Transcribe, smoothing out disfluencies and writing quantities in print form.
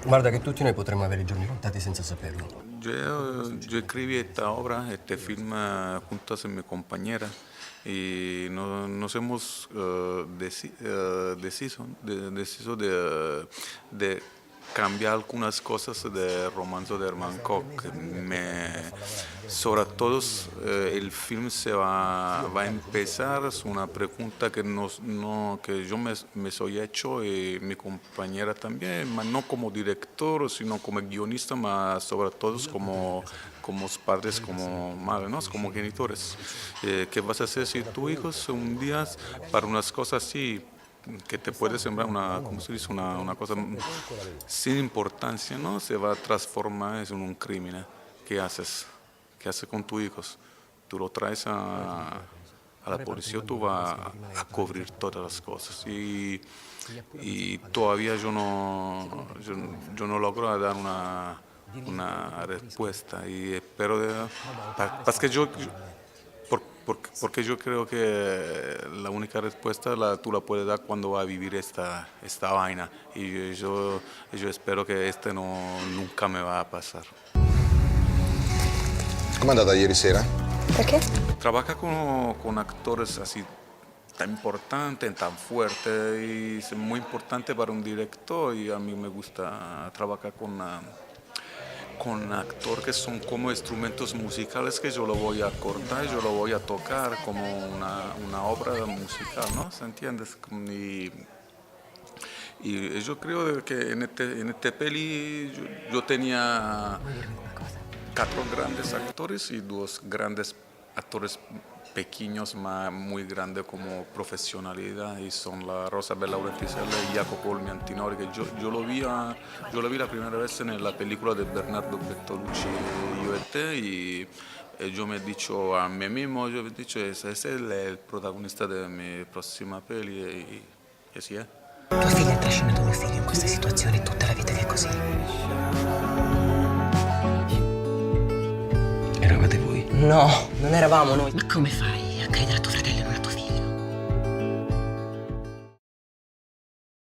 Guarda che tutti noi potremmo avere i giorni contati senza saperlo. Yo escribí esta obra, este film, juntas con mi compañera y nos hemos deciso de cambiar algunas cosas de Romanzo de Herman Koch. Sobre todo el film va a empezar, es una pregunta que, que yo me soy hecho y mi compañera también, no como director, sino como guionista, más sobre todo como padres, como madres, ¿no? Como genitores. ¿Qué vas a hacer si tu hijo un día para unas cosas así? Que te puede sembrar ¿cómo se dice? Una cosa sin importancia, ¿no? Se va a transformar en un crimen. ¿Qué haces? ¿Qué haces con tus hijos? Tú lo traes a la policía, tú vas a cubrir todas las cosas. Y todavía yo no logro dar una respuesta. Y espero, porque porque yo creo que la única respuesta tú la puedes dar cuando vas a vivir esta vaina. Y yo espero que nunca me va a pasar. Com'è andata ieri sera? Perché? Trabaja con actores así tan importantes, tan fuertes, y es muy importante para un director, y a mí me gusta trabajar con actores que son como instrumentos musicales que yo lo voy a cortar, yo lo voy a tocar como una obra musical, ¿no? ¿Se entiendes? Y yo creo que en este peli yo tenía 4 grandes actores y 2 grandes actores pequeños, muy grandes como profesionalidad, y son la Rosabella Auretisella y Jacopo Miantinori, que yo lo vi la primera vez en la película de Bernardo Bertolucci, Io e te, y yo me he dicho a mí mismo, ese es el protagonista de mi próxima peli, y así es. Tua figlia ha trascinato mio figlio in questa situazione e tutta la vita che è così. Eravate voi? No, non eravamo noi. Ma come fai a credere a tuo fratello in una